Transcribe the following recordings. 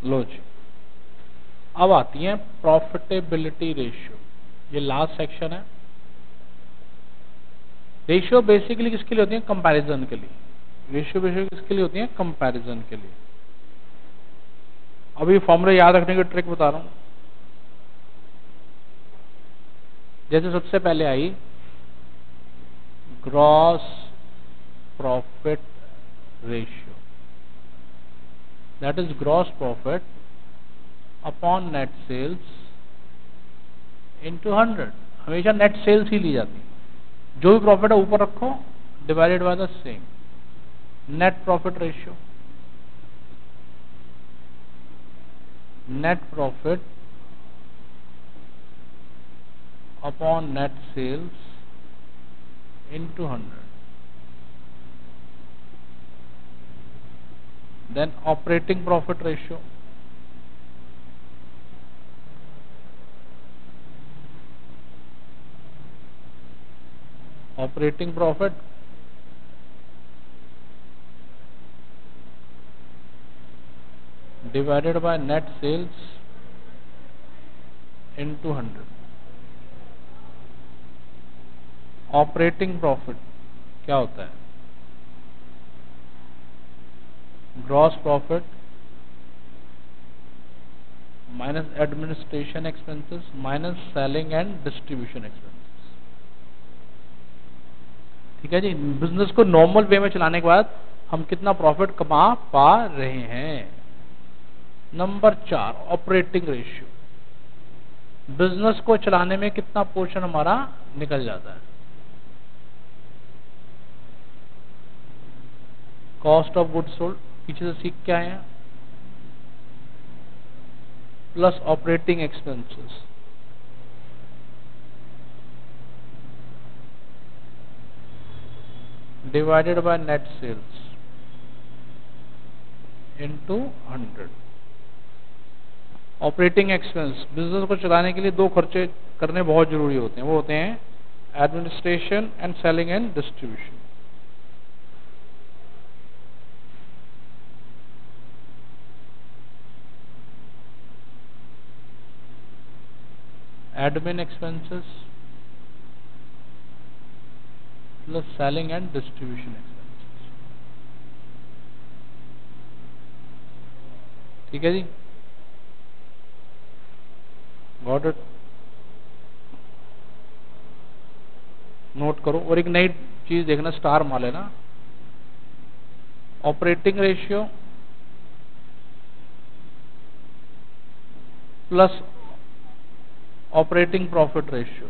लो जी, अब आती है प्रॉफिटेबिलिटी रेशियो। ये लास्ट सेक्शन है। रेशियो बेसिकली किसके लिए होती है? कंपैरिजन के लिए। रेशियो बेसिकली किसके लिए होती है? कंपैरिजन के लिए। अभी फॉर्मूला याद रखने की ट्रिक बता रहा हूं। जैसे सबसे पहले आई gross profit ratio, that is gross profit upon net sales into 100। हमेशा नेट सेल्स ही ली जाती है। जो भी प्रॉफिट है ऊपर रखो, divided by the same net profit ratio. Net profit upon net sales into 100, then operating profit ratio, operating profit divided by net sales into 100. Operating profit क्या होता है? Gross profit minus administration expenses minus selling and distribution expenses. ठीक है जी। Business को normal way में चलाने के बाद हम कितना प्रॉफिट कमा पा रहे हैं। नंबर 4 ऑपरेटिंग रेशियो, बिजनेस को चलाने में कितना पोर्शन हमारा निकल जाता है। कॉस्ट ऑफ गुड्स सोल्ड पीछे से सीख के आए हैं, plus operating expenses divided by net sales into 100। Operating expense, business को चलाने के लिए दो खर्चे करने बहुत जरूरी होते हैं। वो होते हैं administration and selling and distribution. Admin expenses plus selling and distribution expenses. ठीक है जी, गॉट इट। नोट करो। और एक नई चीज देखना, स्टार मार लेना। Operating ratio plus operating profit ratio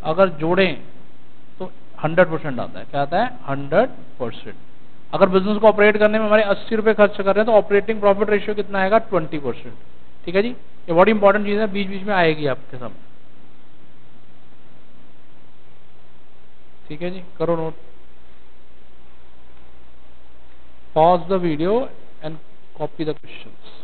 अगर जोड़ें तो 100% आता है। क्या आता है? 100%। अगर बिजनेस को ऑपरेट करने में हमारे 80 रुपए खर्च कर रहे हैं तो ऑपरेटिंग प्रॉफिट रेशियो कितना आएगा? 20%। ठीक है जी, ये बहुत इंपॉर्टेंट चीज है, बीच बीच में आएगी आपके सामने। ठीक है जी, करो note. Pause the video and copy the questions.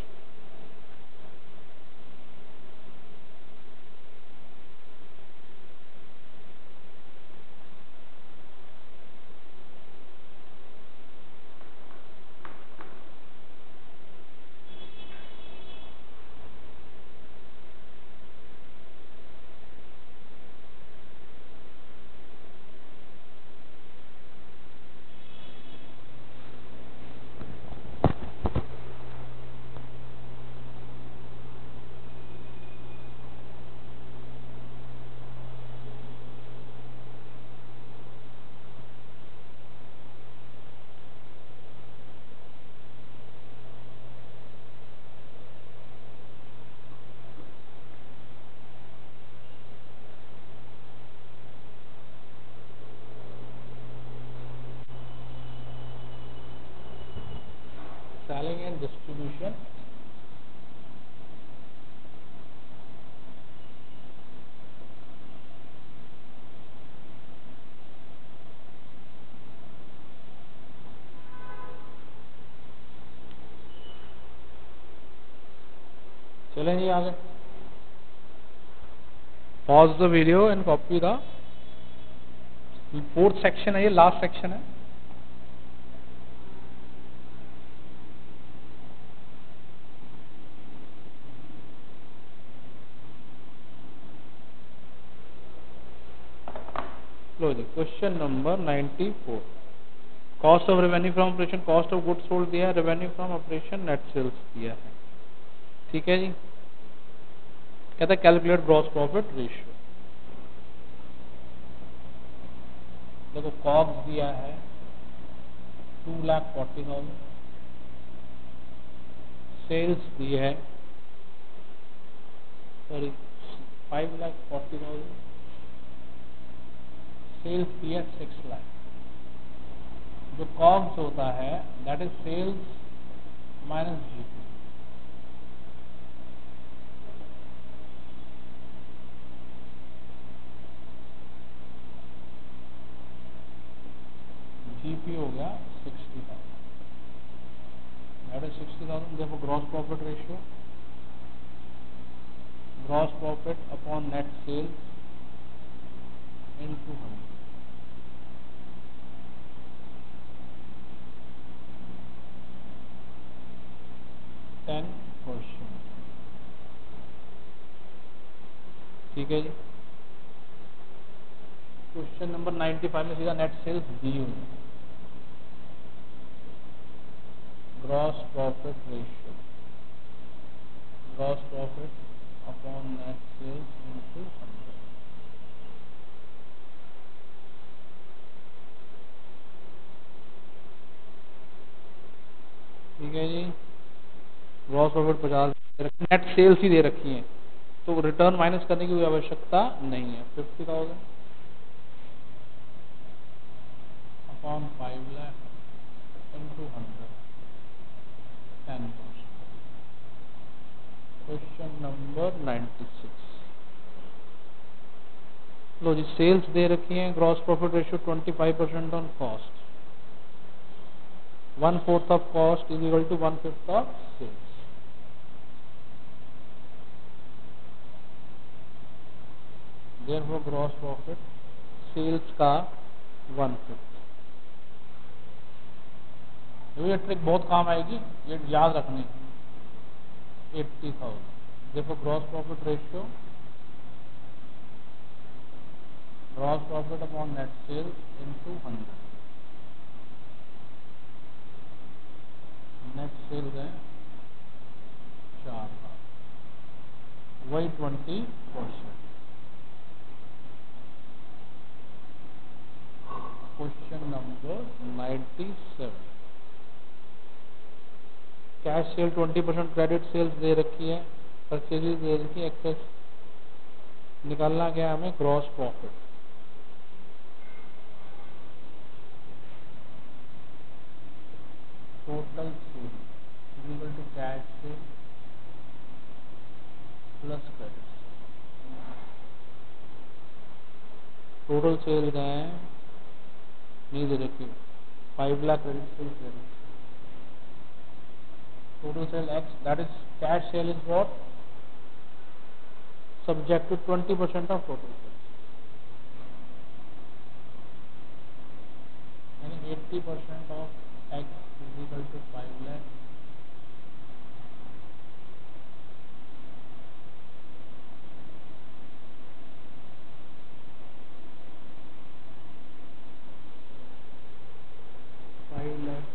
Selling and distribution चलें जी आगे। Pause the video and copy the. Fourth section है ये, लास्ट सेक्शन है। लो जी, question number 94। Cost of revenue from operation, cost of goods sold दिया है, revenue from operation net sales दिया है। ठीक है जी। कहता है कैलकुलेट ग्रॉस प्रॉफिट रेशियो। देखो कॉस्ट दिया है 2,40,000, सेल्स दी है सॉरी 5,40,000, सेल्स दी है 6 लाख। जो कॉस्ट होता है that is sales minus GP. GP हो गया 60,000, दैट इज 60,000। देखो gross profit ratio, gross profit upon net sales into 100। ठीक है जी। क्वेश्चन नंबर 95 में सीधा नेट सेल्स दी हुई है। Gross profit ratio, gross profit upon net sales into 100। ठीक है जी। ग्रॉस प्रॉफिट 50, नेट सेल्स ही दे रखी है तो रिटर्न माइनस करने की कोई आवश्यकता नहीं है। 50,000 upon 5 lakh into 100, 10%। Question number 96। लो जी, सेल्स दे रखी है, gross profit ratio 25% on cost, 1/4 of cost is equal to 1/5 of sales. Therefore gross profit sales का 1/5। ये ट्रिक बहुत काम आएगी, ये याद रखनी। 80,000। देखो gross profit ratio, gross profit upon net sales into 100। Net sales है 4 लाख, वही 20%। Question number 97। Cash sale 20% credit sales दे रखी है, परचेजेस दे रखी है, एक्सेस निकालना क्या है हमें, gross profit. Total sale equal to cash sale plus credit. Total sale है नहीं दे रखी, 5 लाख क्रेडिट सेल दे रखी। Total sale x, that is cash cell is what, subject to 20% of total sales, यानी 80% of x is equal to 5 lakh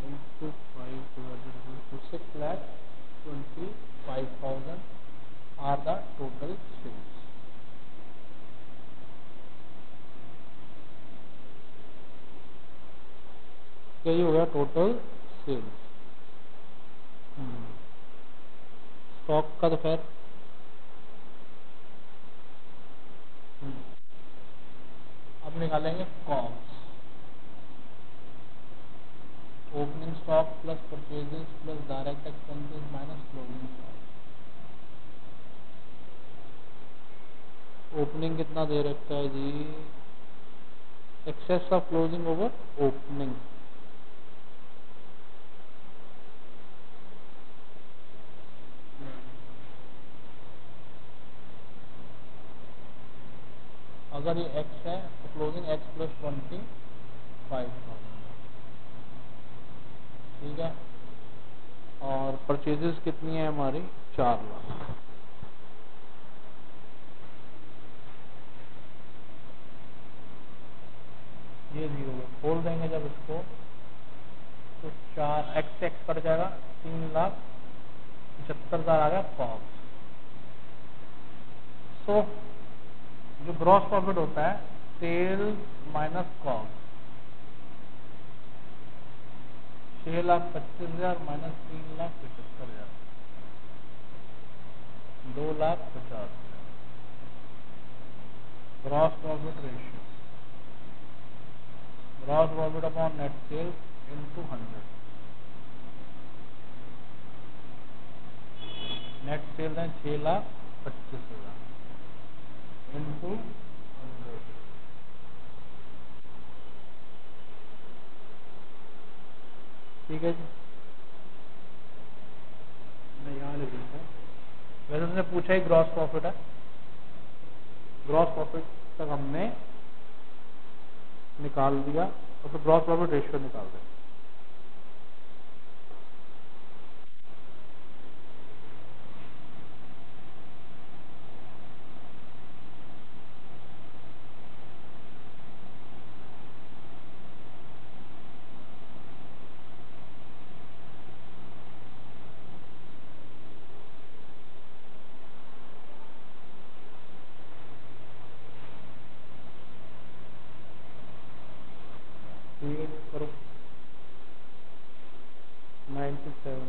into 5 divided by 6,25,000 are the total sales। यही हो गया total sales. Stock का तो खैर अब निकालेंगे cost. Opening stock plus purchases plus direct expenses minus closing stock. Opening कितना दे रखा है जी, excess of closing over opening. अगर ये x है तो क्लोजिंग x प्लस 25,000। ठीक है। और परचेजेस कितनी है हमारी, 4 लाख। बोल देंगे जब इसको तो 4 एक्स एक्स कट जाएगा, 3,75,000 आ गया कॉस्ट। तो जो ग्रॉस प्रॉफिट होता है sales minus cost, 6,25,000 minus 3,75,000, 2,50,000। Gross profit ratio, gross profit upon net sales into 100। Net sales है 6,25,000 इंटू 100। ठीक है जी, मैं यहाँ लिख देता हूँ। वैसे उसने पूछा ही ग्रॉस प्रॉफिट है, ग्रॉस प्रॉफिट तक हमने निकाल दिया और फिर ग्रॉस प्रॉफिट रेशियो निकाल दें। करो 97।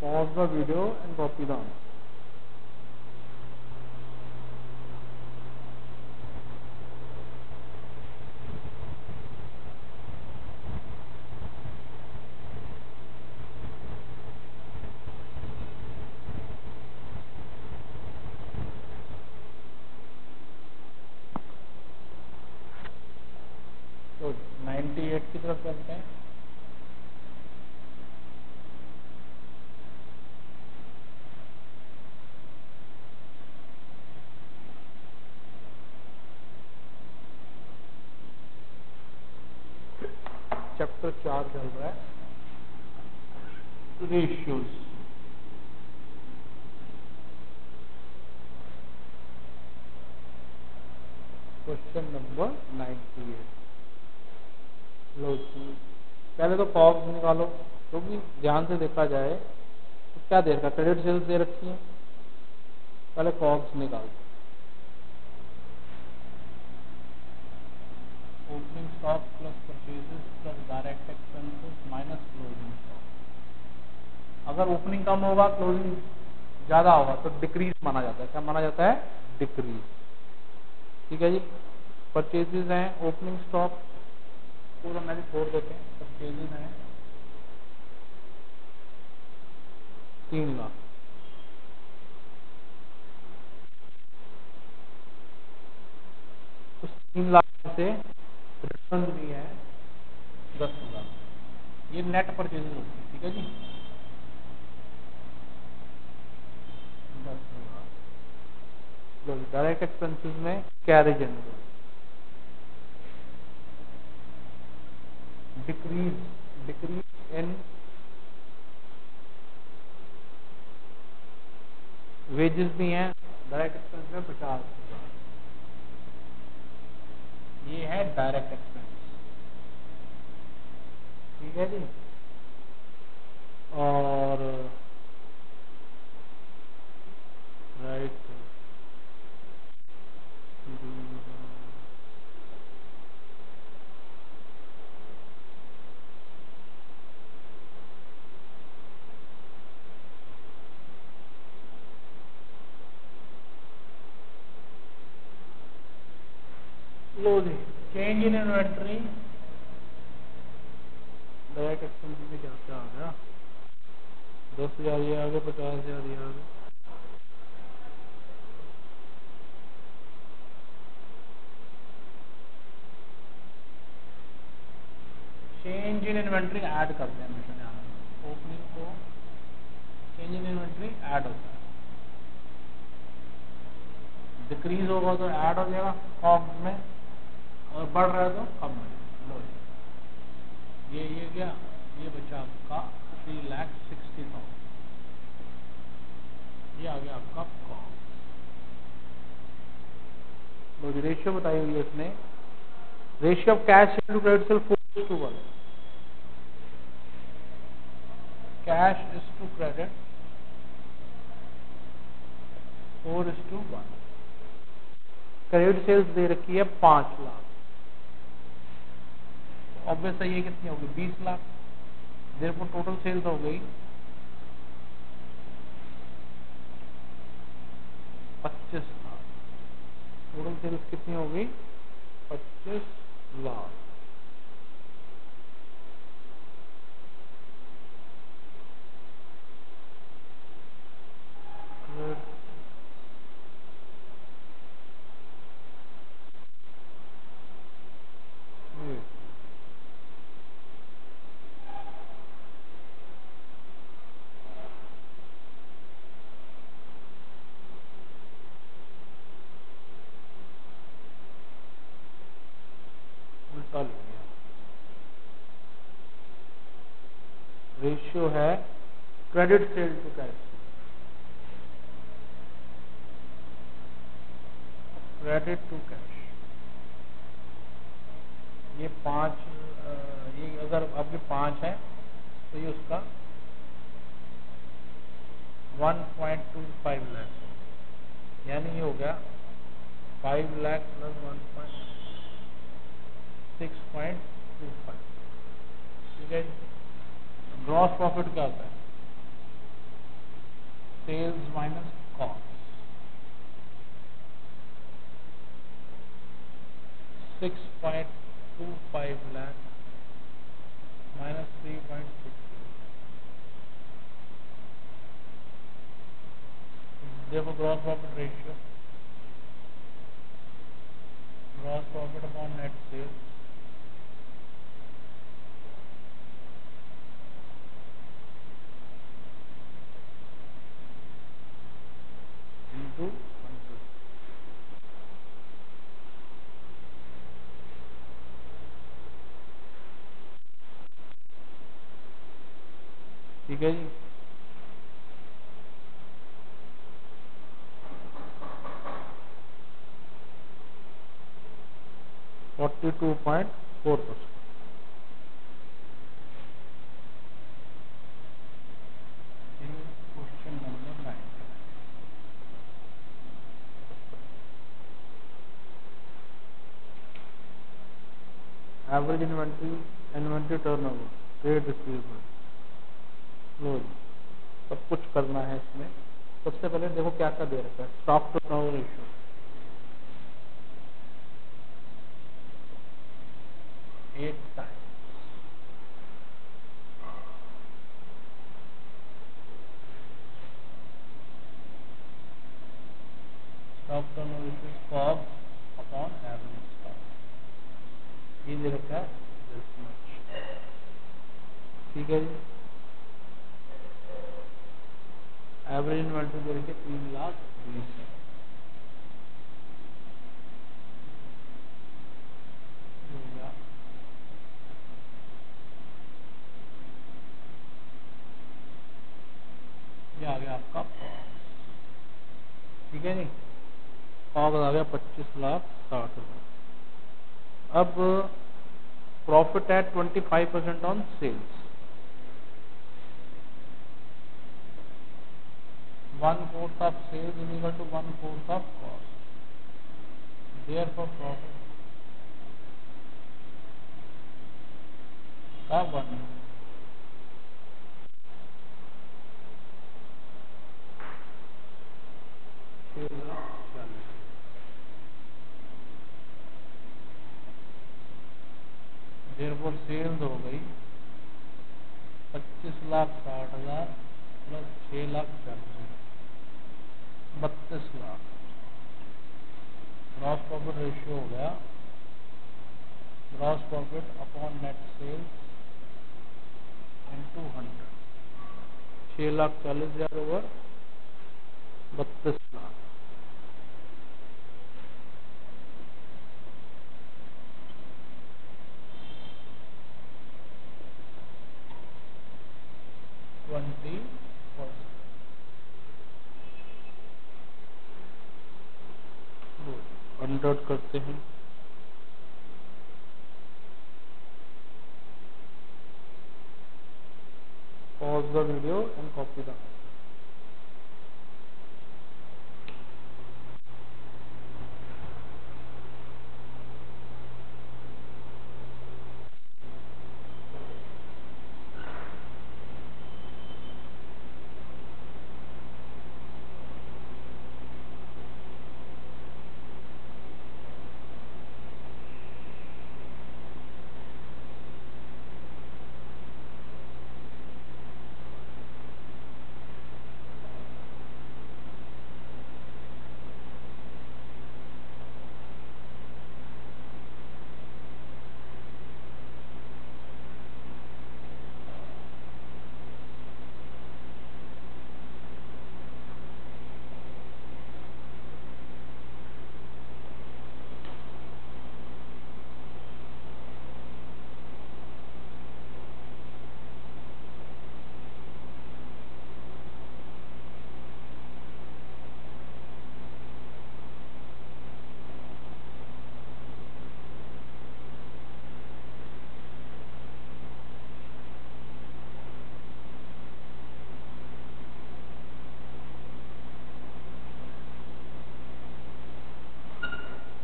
Pause the video and copy the answer. तो 98 की तरफ चलते हैं। चैप्टर 4 चल रहा है, रेशियोज। Question number 98। लो जी, पहले तो कॉग्स निकालो, क्योंकि ध्यान से देखा जाए तो क्या दे रखा, क्रेडिट सेल्स दे रखी है। पहले कॉग्स निकाल, opening stock plus purchases plus direct expenses minus closing stock. अगर ओपनिंग कम होगा क्लोजिंग ज्यादा होगा तो डिक्रीज माना जाता है। क्या माना जाता है? डिक्रीज। ठीक है जी। परचेजेस हैं, ओपनिंग स्टॉक पूरा मैंने छोड़ देते हैं। परचेजेस हैं 3 लाख, उस 3 लाख से रिटर्न भी है 10,000। ये नेट परचेजेस होती है। ठीक है जी, 10,000। डायरेक्ट एक्सपेंसेस में carriage annual, decrease in wages भी हैं डायरेक्ट एक्सपेंस में 50,000। ये है डायरेक्ट एक्सपेंस। ठीक है जी। और राइट लो जी, change in inventory direct expense में क्या क्या आ गया? 10,000 ये आ गया, 50,000 ये आ गया। इन्वेंट्री ऐड करते हैं हमेशा ध्यान रखना, ओपनिंग को चेंज इन इन्वेंट्री ऐड होता है, डिक्रीज होगा तो ऐड हो जाएगा कॉग्स में, और बढ़ रहा है तो कम हो जाएगा। लो ये क्या, ये बचा आपका 3,60,000, ये आ गया आपका कॉग। लो रेशियो बताई हुई है इसने, ratio of cash to credit sale 4:1, cash is to credit 4:1, credit sales दे रखी है 5 लाख, ऑब्वियस है ये कितनी होगी 20 लाख, देयरफॉर टोटल सेल्स हो गई 25 लाख, टोटल सेल्स कितनी हो गई 25 लाख। रेशियो है credit sale to cash, credit to cash, ये 5, ये अगर आपके 5 है तो ये उसका 1.25 लाख, यानी ये हो गया 5 लाख प्लस 6.25, ठीक है। ग्रॉस प्रॉफिट क्या होता है, sales minus cost, 6.25 lakh minus 3.6, देखो gross profit ratio, gross profit upon net sales into 100, ठीक है जी। $42.4, question number 9, average inventory turnover, trade receivable. लो जी, सब कुछ करना है इसमें। सबसे पहले देखो क्या क्या दे रखा है, stock turnover ratio 8 times, stock turnover ratio कॉग upon average stock, ये दे रखा है दिस मच, ठीक है जी। एवरेज इन्वेंट्री दे रखी है 3,20,000, ये आ गया आपका कॉग, ठीक है जी। कॉग आ गया 25,60,000। अब प्रॉफिट है 25% on sales, 1/4 of sales is equal to 1/4 of cost, therefore profit का 1, देयरफॉर सेल्स हो गई 25,60,000 plus 6,40,000, 32 lakh. Gross profit ratio हो गया gross profit upon net sales into 100, 6,40,000 over 32 lakh. Convert करते हैं। Pause the video and copy the.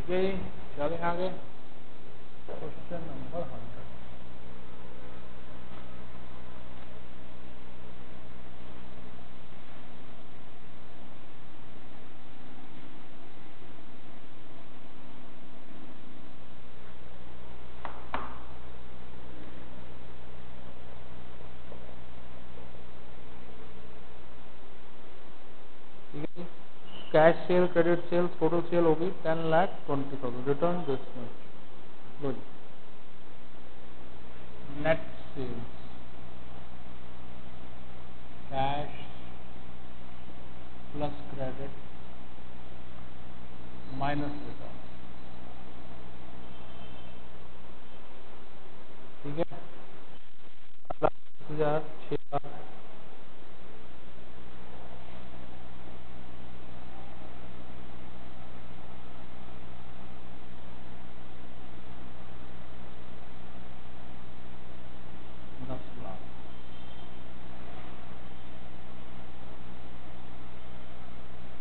ठीक है जी, चले आगे। Question number 100। Cash sale, credit sale, total sale होगी 10,20,000। Return this much. लो जी, net sales, cash plus credit minus return. ठीक है, 10,000, 6,00,000,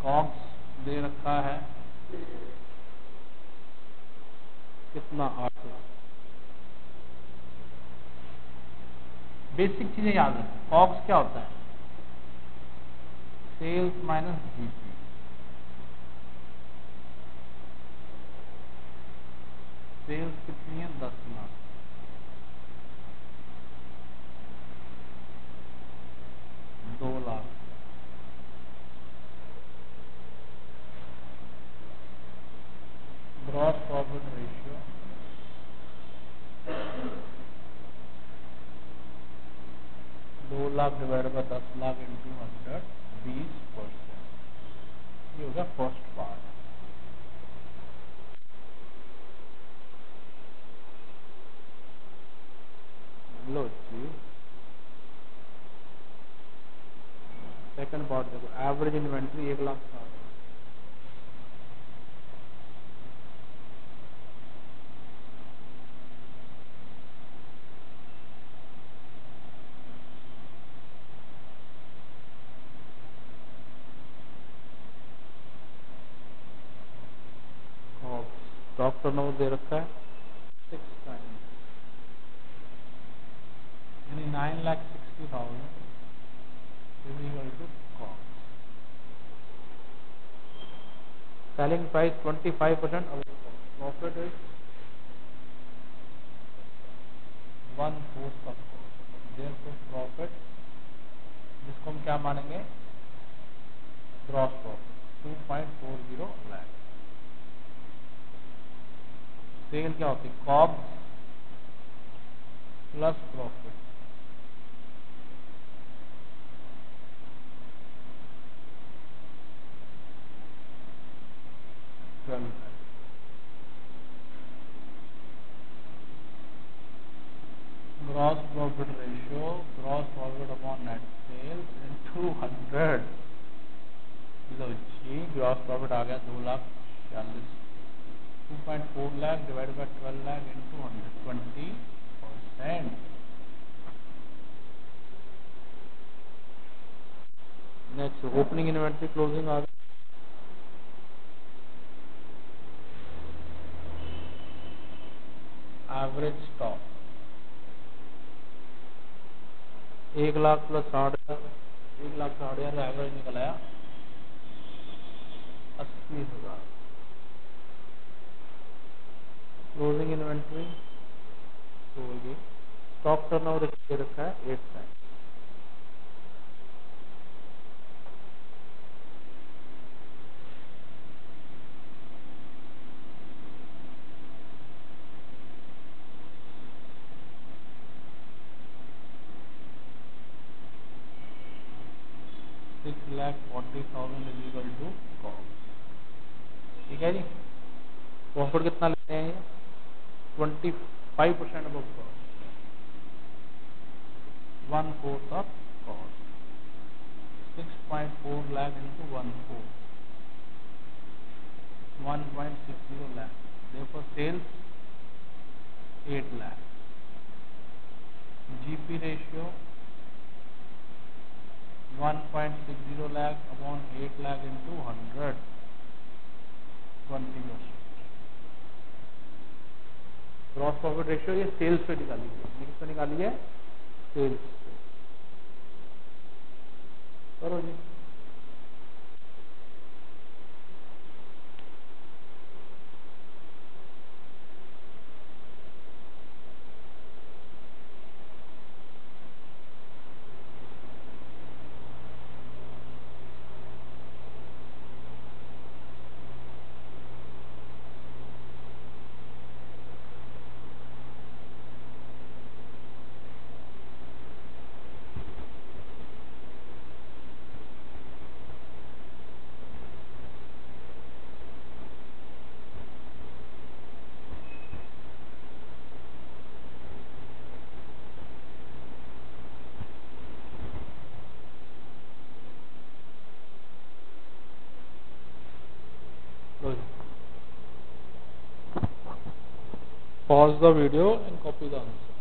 कॉग्स दे रखा है कितना, 8,00,000। बेसिक चीजें याद रखें। कॉग्स क्या होता है? Sales minus GP. सेल्स कितनी है? 10,00,000। $2,00,000। Gross profit ratio 2,00,000 divide by 10,00,000 into 100, 20%। ये होगा फर्स्ट पार्ट। लो जी, सेकंड पार्ट देखो। Average inventory 1,60,000। और स्टॉक टर्नओवर दे रखा है 6 टाइम्स, यानी 9,60,000 is equal to cost. Selling price 25% of profit is 1/4 of cost. Therefore profit, जिसको हम क्या मानेंगे? Gross profit 2.40 lakh. सेल क्या होती है? COGS plus profit profit ratio gross profit upon net sales into 100। लो जी, ग्रॉस प्रॉफिट आ गया 2,40,000। 2.4 lakh divide by 12 lakh into 120%। Next opening inventory closing आ गया। Average stock 1 lakh plus 60,000, 1,60,000 average निकल आया 80,000। क्लोजिंग इन्वेंट्री तो होगी। स्टॉक टर्नओवर दे रखा है 8 time. $6,40,000 is equal to cost. ठीक है जी। प्रॉफिट कितना लेते हैं ये? 25% above cost, 1/4 of cost. 6.4 lakh into 1/4, 1.60 lakh. देखो sales 8 lakh. GP ratio 1.60 lakh upon 8 lakh into 100, 20%। Gross profit ratio ये सेल्स पे निकाली है। किस पे निकाली है? सेल्स पे। करो जी। Pause the video and copy the answer.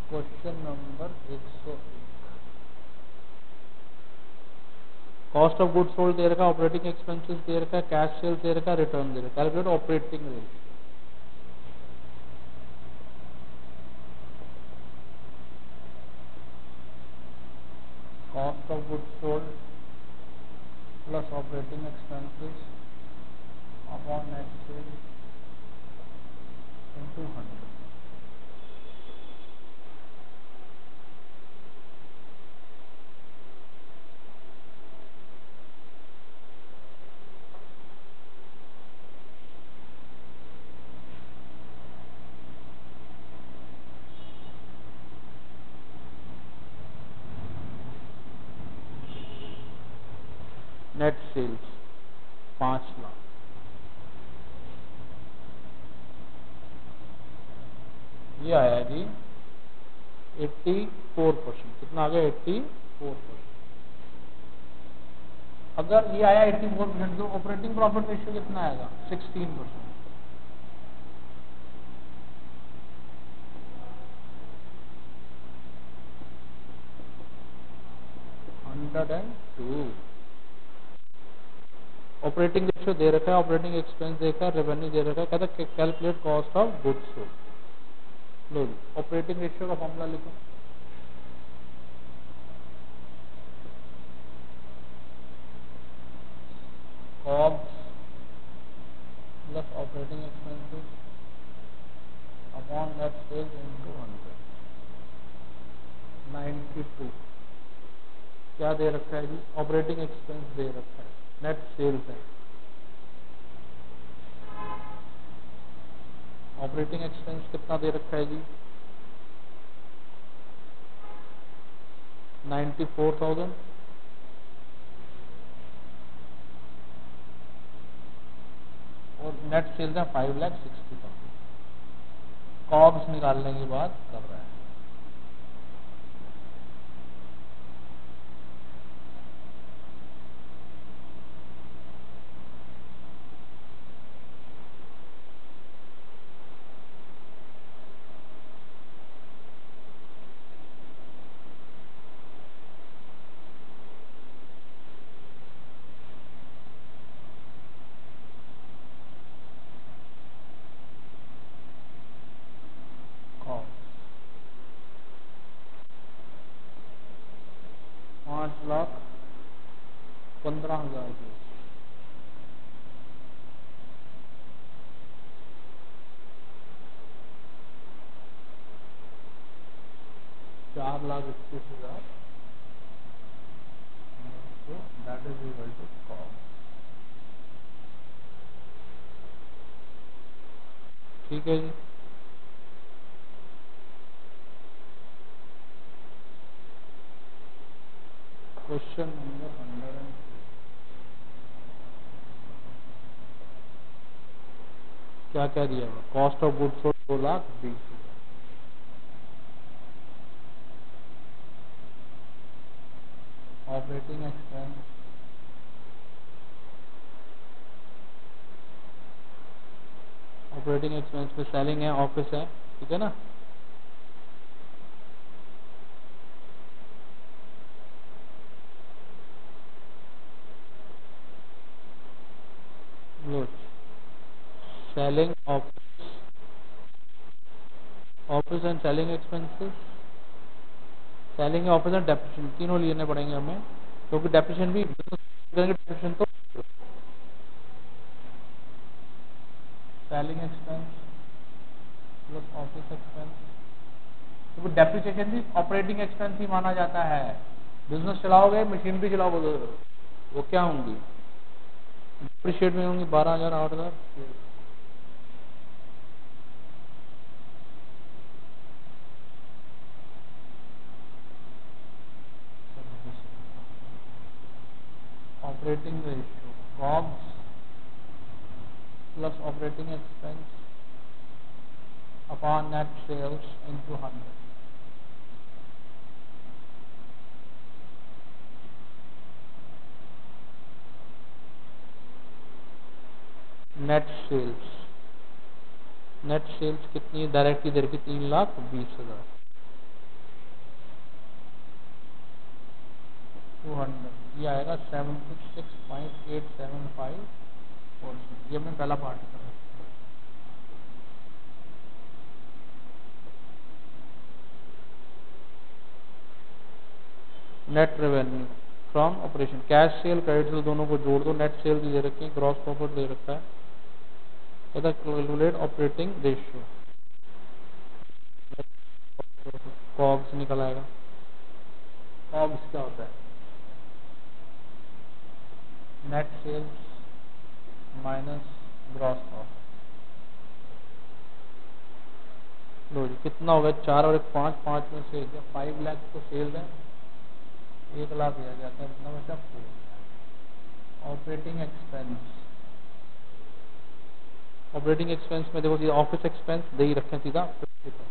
Question number 101। Cost of goods sold दे रखा है, ऑपरेटिंग एक्सपेंसेस दे रखा है, कैश सेल्स दे रखा है, रिटर्न दे रखा है। Calculate operating ratio. Cost of goods sold plus operating expenses upon net sales into 100। Net sales 5 lakh. ये आया जी 84%। कितना आ गया? 84%। अगर ये आया 84% तो ऑपरेटिंग प्रॉफिट रेशियो कितना आएगा? 16%। ऑपरेटिंग रेशियो दे रखा है, ऑपरेटिंग एक्सपेंस देखा है, रेवेन्यू दे रखा है। कहता है calculate cost of goods sold. लो ऑपरेटिंग रेशियो का फॉर्मूला लिखो। Cost plus operating expenses upon net sales into 100, 92। क्या दे रखा है जी? ऑपरेटिंग एक्सपेंस दे रखा है, नेट सेल्स है। ऑपरेटिंग एक्सपेंस कितना दे रखा है जी? 94,000 और नेट सेल्स है 5,60,000। कॉग्स निकालने की बात कर रहे हैं। कॉग्स 5,15,000 की 4,21,000 that is equal to COGS. ठीक है जी। क्वेश्चन नंबर 103 क्या क्या दिया हुआ? Cost of goods sold 2,20,000, operating expense में सेलिंग है, ऑफिस है, ठीक है ना। Selling office and selling expenses, selling office and depreciation तीनों लेने पड़ेंगे हमें, क्योंकि डेप्रिसिएशन भी डेप्रिसिएशन तो selling expense plus office expense, क्योंकि डेप्रिसिएशन भी ऑपरेटिंग एक्सपेंस ही माना जाता है। बिजनेस चलाओगे, मशीनरी चलाओगे, वो क्या होंगी? डेप्रिशिएट में होंगी 12,000 8,000। Operating ratio COGS plus operating expense upon net sales into 100। Net sales कितनी डायरेक्ट की दर की? 3,20,000 200, ये आएगा 76.875%। ये हमने पहला पार्ट करा। Net revenue from operation, cash sale credit cell दोनों को जोड़ दो, नेट सेल दे रखी है, ग्रॉस प्रॉफिट दे रखा है, कहता कैलकुलेट ऑपरेटिंग रेशियो, कॉग्स निकल आएगा। कॉग्स क्या होता है? Net sales minus gross profit. लो जी, कितना हो गया? 4 और 1 5, 5 में से 5 लाख तो सेल्स है, 1 लाख दिया जाता है, कितना बचा? 4। ऑपरेटिंग एक्सपेंस में देखो सीधा ऑफिस एक्सपेंस दे ही रखें, सीधा 50%।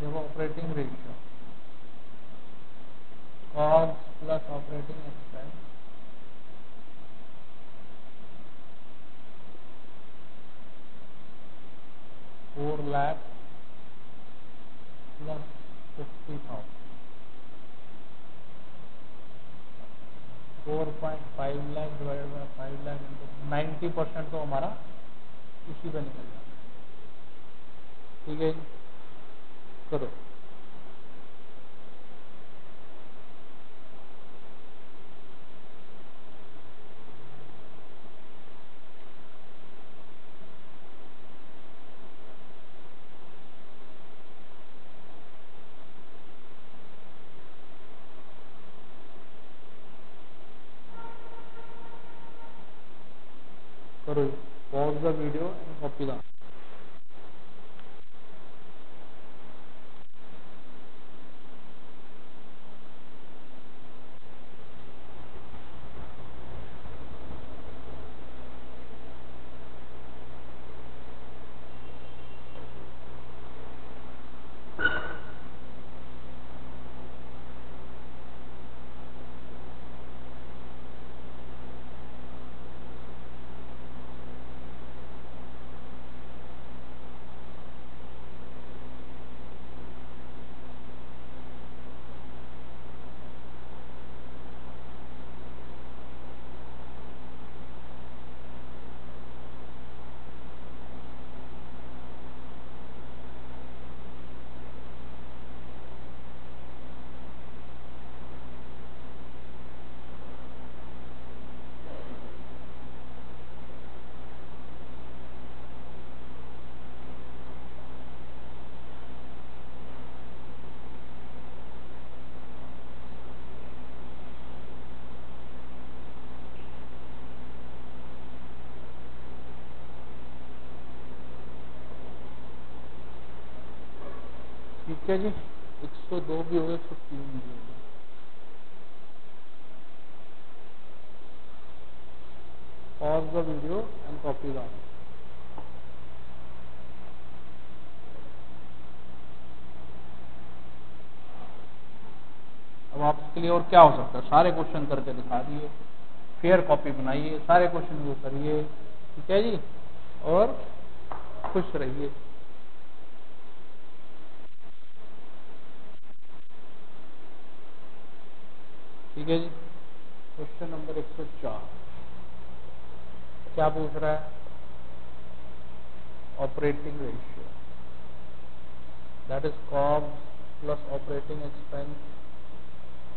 देखो operating ratio cost plus operating expense ₹4 lakh plus 50,000, 4.5 lakh divide bye 5 lakh into 90% तो हमारा इसी पे निकल जाता है। ठीक है, करो। करो, pause the video and copy the ठीक है जी, 102 भी हो गए, 103 भी हो गए। Pause the video and copy the. अब आपके लिए और क्या हो सकता है, सारे क्वेश्चन करके दिखा दिए, फेयर कॉपी बनाइए, सारे क्वेश्चन को करिए, ठीक है जी, और खुश रहिए। ठीक है जी। क्वेश्चन नंबर 104 क्या पूछ रहा है? Operating ratio, that is cost plus operating expense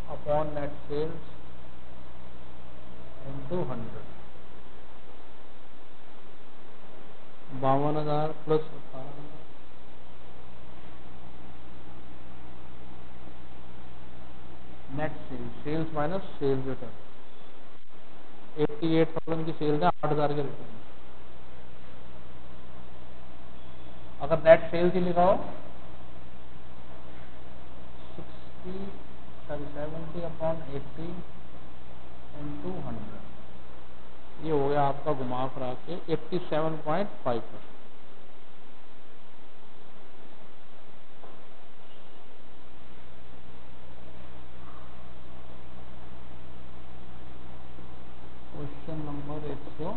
upon net sales into 100। 52,000 plus 18,000 net sales, sales minus sales return. 88,000 की सेल्स है, 8,000 के रिटर्न। अगर नेट सेल्स ही लिखा हो 70 अपॉन 80 इंटू 100, ये हो गया आपका घुमा फिरा के 87.5%। Question number 100,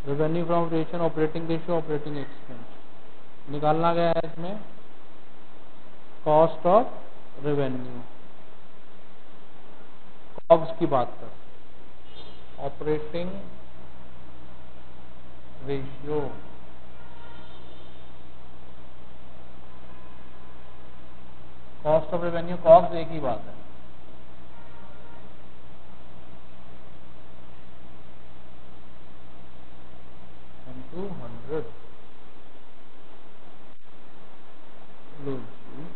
revenue from operation, operating ratio, operating expense निकालना गया है इसमें। कॉस्ट ऑफ रेवेन्यू, कॉग्स की बात कर, operating ratio, cost of revenue, COGS एक ही बात है। इंटू 100, लो जी,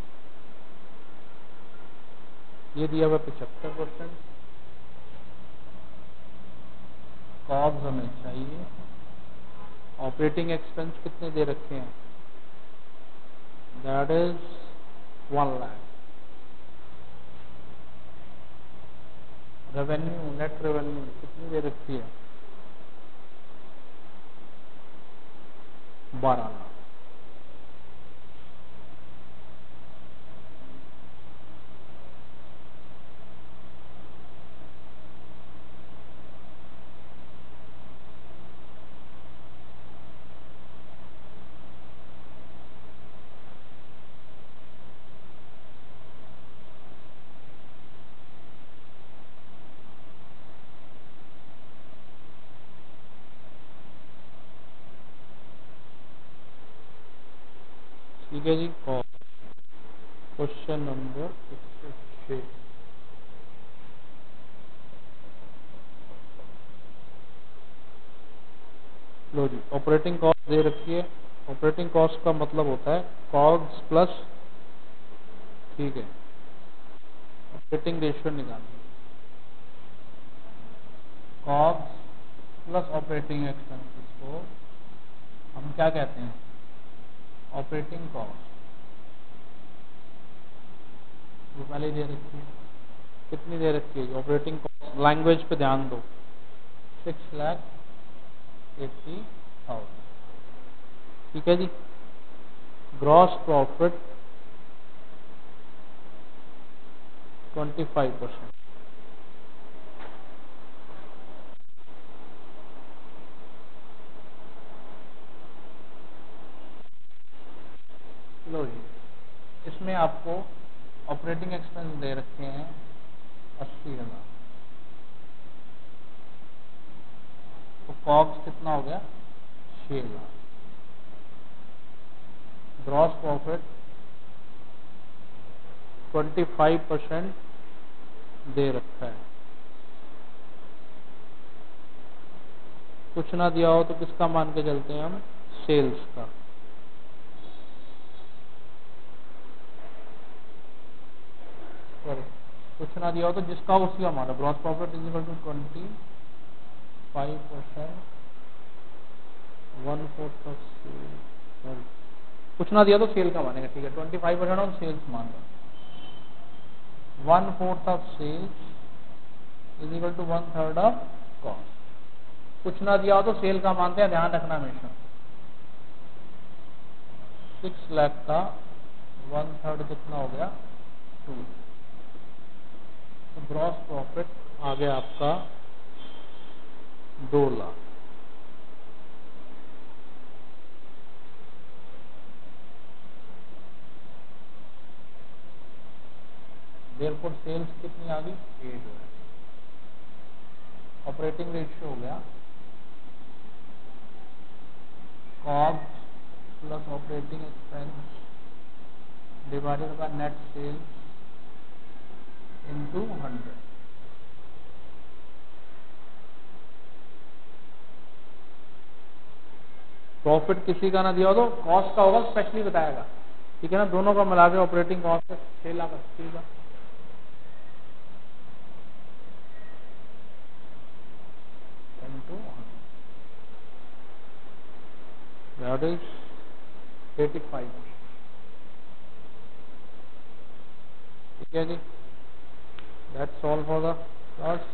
ये दिया हुआ 75%। कॉग्स हमें चाहिए। ऑपरेटिंग एक्सपेंस कितने दे रखे हैं? That is 1 lakh. Revenue, net revenue कितनी दे रखी है? 12 लाख। ठीक है जी। क्वेश्चन नंबर 106, लो जी, ऑपरेटिंग कॉस्ट दे रखी है। ऑपरेटिंग कॉस्ट का मतलब होता है कॉग्स प्लस, ठीक है, ऑपरेटिंग रेशियो निकालना। कॉग्स प्लस ऑपरेटिंग एक्सपेंसेस को हम क्या कहते हैं? Operating cost. वो पहले दे रखी है, कितनी दे रखी है ऑपरेटिंग कॉस्ट? लैंग्वेज पे ध्यान दो, 6,80,000। ठीक है जी। Gross profit 25%। लो जी, इसमें आपको ऑपरेटिंग एक्सपेंस दे रखे हैं 80,000, तो कॉस्ट कितना हो गया? 6 लाख। ग्रॉस प्रॉफिट 25% दे रखा है। कुछ ना दिया हो तो किसका मान के चलते हैं हम? सेल्स का। सॉरी, कुछ ना दिया हो तो जिसका उसी का मान है। Gross profit is equal to 25%, 1/4 of sales, कुछ ना दिया तो सेल का मानेगा, ठीक है। 25% ऑन सेल्स मान लो, 1/4 of sales is equal to 1/3 of cost. कुछ ना दिया हो तो सेल का मानते हैं, ध्यान रखना हमेशा। 6 लाख का 1/3 कितना हो गया, 2। तो ग्रॉस प्रॉफिट आ गया आपका 2 लाख। देयरफॉर सेल्स कितनी आ गई, 8 है। ऑपरेटिंग रेशियो हो गया cost plus operating expense divided by net sales into 100। Profit किसी का ना दिया हो तो कॉस्ट का होगा, स्पेशली बताएगा, ठीक है ना। दोनों का मिला के ऑपरेटिंग कॉस्ट 6,80,000 का। That is 85। ठीक है जी, that's all for the class।